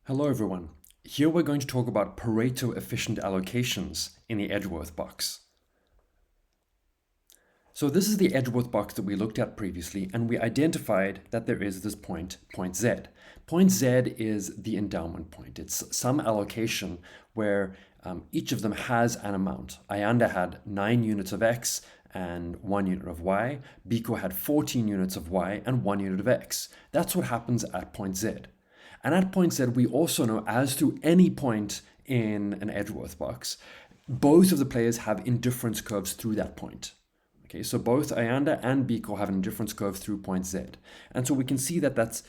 Hello everyone. Here we're going to talk about Pareto-efficient allocations in the Edgeworth box. So this is the Edgeworth box that we looked at previously, and we identified that there is this point Z. Point Z is the endowment point. It's some allocation where each of them has an amount. Ayanda had 9 units of X and 1 unit of Y. Biko had 14 units of Y and 1 unit of X. That's what happens at point Z. And at point Z, we also know, as to any point in an Edgeworth box, both of the players have indifference curves through that point. Okay, so both Ayanda and Biko have an indifference curve through point Z. And so we can see that that's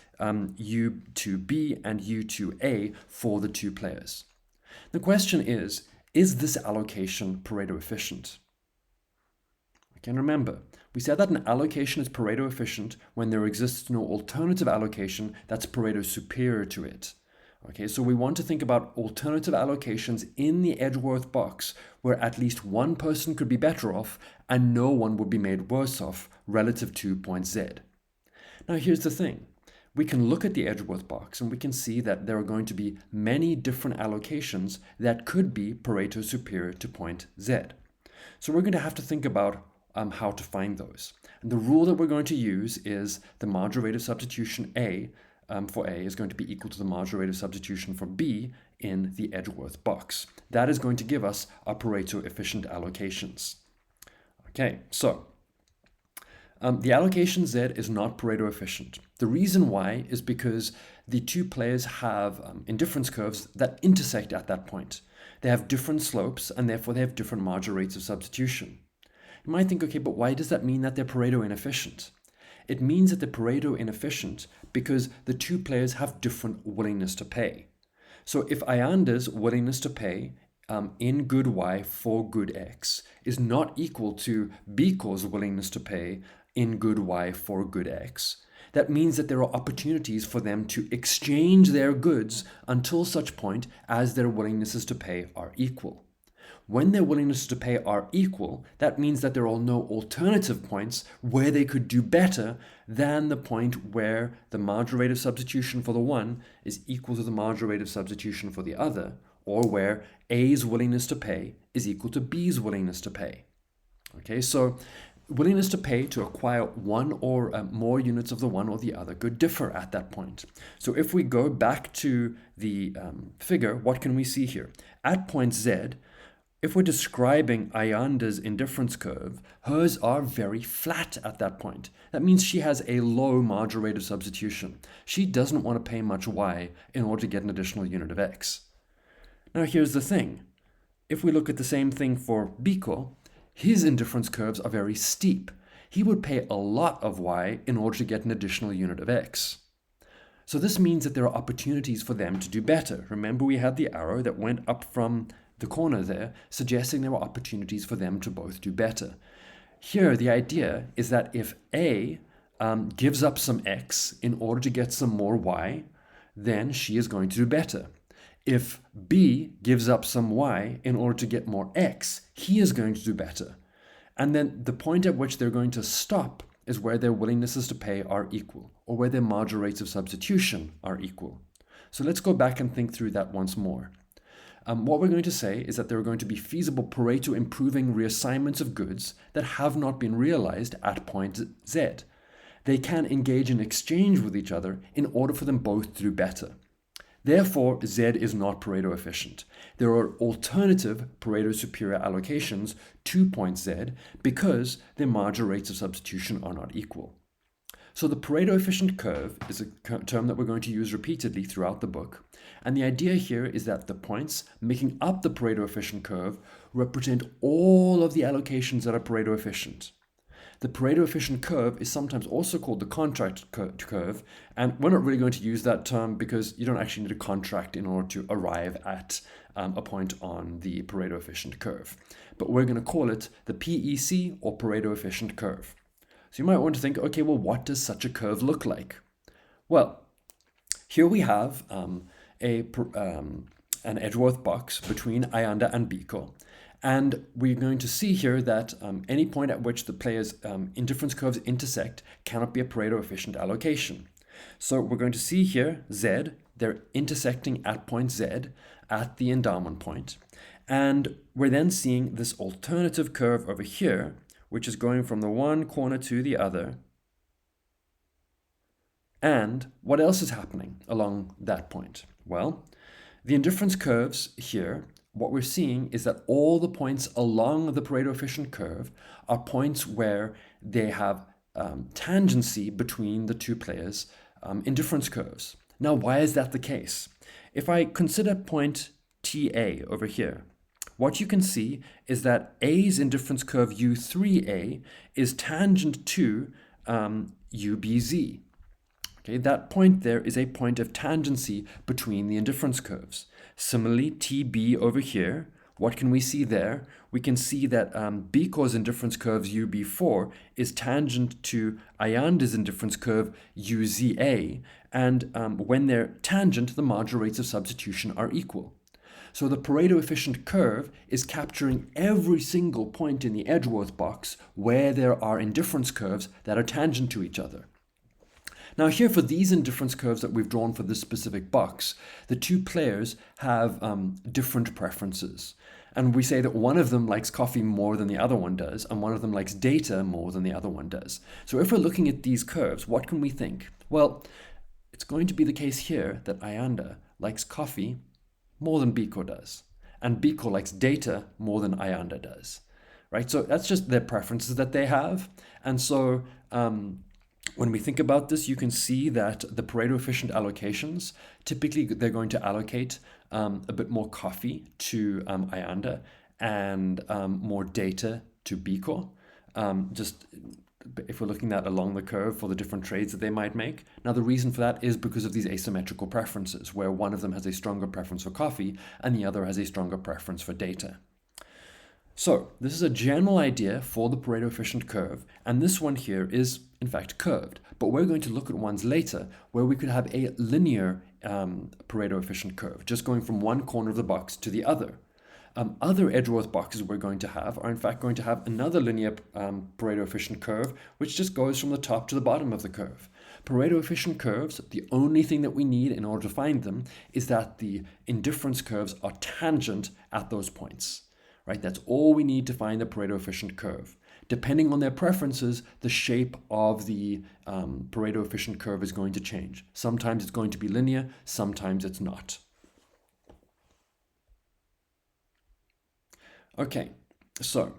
U to B and U to A for the two players. The question is this allocation Pareto efficient? And remember, we said that an allocation is Pareto efficient when there exists no alternative allocation that's Pareto superior to it. Okay, so we want to think about alternative allocations in the Edgeworth box where at least one person could be better off and no one would be made worse off relative to point Z. Now here's the thing. We can look at the Edgeworth box and we can see that there are going to be many different allocations that could be Pareto superior to point Z. So we're going to have to think about how to find those. And the rule that we're going to use is the marginal rate of substitution A for A is going to be equal to the marginal rate of substitution for B in the Edgeworth box. That is going to give us our Pareto efficient allocations. Okay, so the allocation Z is not Pareto efficient. The reason why is because the two players have indifference curves that intersect at that point. They have different slopes and therefore they have different marginal rates of substitution. You might think, okay, but why does that mean that they're Pareto inefficient? It means that they're Pareto inefficient because the two players have different willingness to pay. So if Ayanda's willingness to pay in good Y for good X is not equal to Biko's willingness to pay in good Y for good X, that means that there are opportunities for them to exchange their goods until such point as their willingnesses to pay are equal. When their willingness to pay are equal, that means that there are no alternative points where they could do better than the point where the marginal rate of substitution for the one is equal to the marginal rate of substitution for the other, or where A's willingness to pay is equal to B's willingness to pay. Okay, so willingness to pay to acquire one or more units of the one or the other could differ at that point. So if we go back to the figure, what can we see here? At point Z, if we're describing Ayanda's indifference curve, hers are very flat at that point. That means she has a low marginal rate of substitution. She doesn't want to pay much Y in order to get an additional unit of X. Now here's the thing. If we look at the same thing for Biko, his indifference curves are very steep. He would pay a lot of Y in order to get an additional unit of X. So this means that there are opportunities for them to do better. Remember, we had the arrow that went up from the corner there, suggesting there were opportunities for them to both do better. Here, the idea is that if A gives up some X in order to get some more Y, then she is going to do better. If B gives up some Y in order to get more X, he is going to do better. And then the point at which they're going to stop is where their willingnesses to pay are equal, or where their marginal rates of substitution are equal. So let's go back and think through that once more. What we're going to say is that there are going to be feasible Pareto improving reassignments of goods that have not been realized at point Z. They can engage in exchange with each other in order for them both to do better. Therefore, Z is not Pareto efficient. There are alternative Pareto superior allocations to point Z because their marginal rates of substitution are not equal. So the Pareto efficient curve is a term that we're going to use repeatedly throughout the book. And the idea here is that the points making up the Pareto efficient curve represent all of the allocations that are Pareto efficient. The Pareto efficient curve is sometimes also called the contract curve, and we're not really going to use that term because you don't actually need a contract in order to arrive at a point on the Pareto efficient curve. But we're going to call it the PEC, or Pareto efficient curve. So you might want to think, okay, well, what does such a curve look like? Well, here we have an Edgeworth box between Ayanda and Biko. And we're going to see here that any point at which the players' indifference curves intersect cannot be a Pareto efficient allocation. So we're going to see here Z, they're intersecting at point Z at the endowment point. And we're then seeing this alternative curve over here, which is going from the one corner to the other. And what else is happening along that point? Well, the indifference curves here, what we're seeing is that all the points along the Pareto-efficient curve are points where they have tangency between the two players' indifference curves. Now, why is that the case? If I consider point TA over here, what you can see is that A's indifference curve U3A is tangent to UBZ. Okay, that point there is a point of tangency between the indifference curves. Similarly, TB over here, what can we see there? We can see that Biko's indifference curve UB4 is tangent to Ayanda's indifference curve UZA, and when they're tangent, the marginal rates of substitution are equal. So the Pareto-efficient curve is capturing every single point in the Edgeworth box where there are indifference curves that are tangent to each other. Now here, for these indifference curves that we've drawn for this specific box, the two players have different preferences. And we say that one of them likes coffee more than the other one does, and one of them likes data more than the other one does. So if we're looking at these curves, what can we think? Well, it's going to be the case here that Ayanda likes coffee more than Biko does, and Biko likes data more than Ayanda does, right? So that's just their preferences that they have. And so when we think about this, you can see that the Pareto-efficient allocations, typically they're going to allocate a bit more coffee to Ayanda and more data to Biko. Just if we're looking at along the curve for the different trades that they might make. Now, the reason for that is because of these asymmetrical preferences, where one of them has a stronger preference for coffee and the other has a stronger preference for data. So this is a general idea for the Pareto-efficient curve, and this one here is in fact curved, but we're going to look at ones later where we could have a linear Pareto-efficient curve, just going from one corner of the box to the other. Other Edgeworth boxes we're going to have are in fact going to have another linear Pareto-efficient curve, which just goes from the top to the bottom of the curve. Pareto-efficient curves, the only thing that we need in order to find them is that the indifference curves are tangent at those points. Right? That's all we need to find the Pareto-efficient curve. Depending on their preferences, the shape of the Pareto-efficient curve is going to change. Sometimes it's going to be linear, sometimes it's not. Okay, so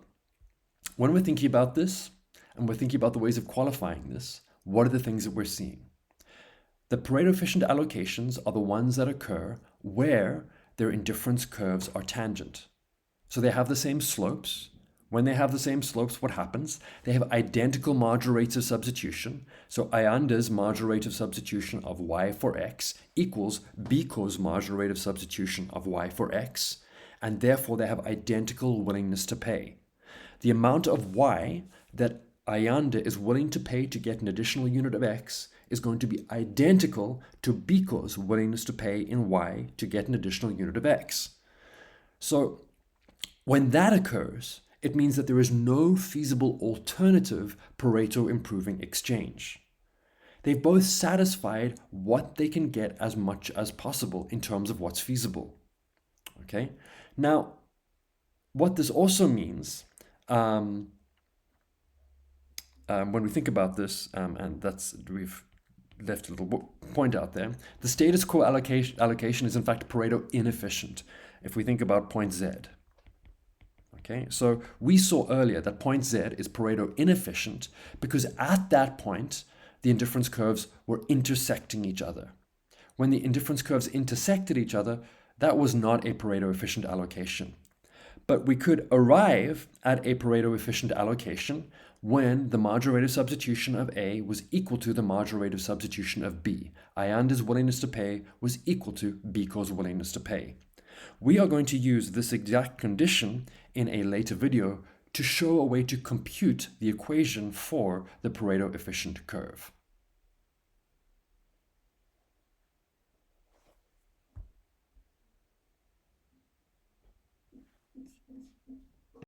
when we're thinking about this, and we're thinking about the ways of qualifying this, what are the things that we're seeing? The Pareto-efficient allocations are the ones that occur where their indifference curves are tangent. So they have the same slopes. When they have the same slopes, what happens? They have identical marginal rates of substitution. So Ayanda's marginal rate of substitution of y for x equals Biko's marginal rate of substitution of y for x, and therefore they have identical willingness to pay. The amount of y that Ayanda is willing to pay to get an additional unit of x is going to be identical to Biko's willingness to pay in y to get an additional unit of x. So when that occurs, it means that there is no feasible alternative Pareto improving exchange. They've both satisfied what they can get as much as possible in terms of what's feasible. Okay? Now, what this also means, when we think about this, and we've left a little point out there, the status quo allocation is in fact Pareto inefficient if we think about point Z. Okay, so we saw earlier that point Z is Pareto inefficient because at that point, the indifference curves were intersecting each other. When the indifference curves intersected each other, that was not a Pareto efficient allocation. But we could arrive at a Pareto efficient allocation when the marginal rate of substitution of A was equal to the marginal rate of substitution of B. Ayanda's willingness to pay was equal to Biko's willingness to pay. We are going to use this exact condition in a later video to show a way to compute the equation for the Pareto efficient curve.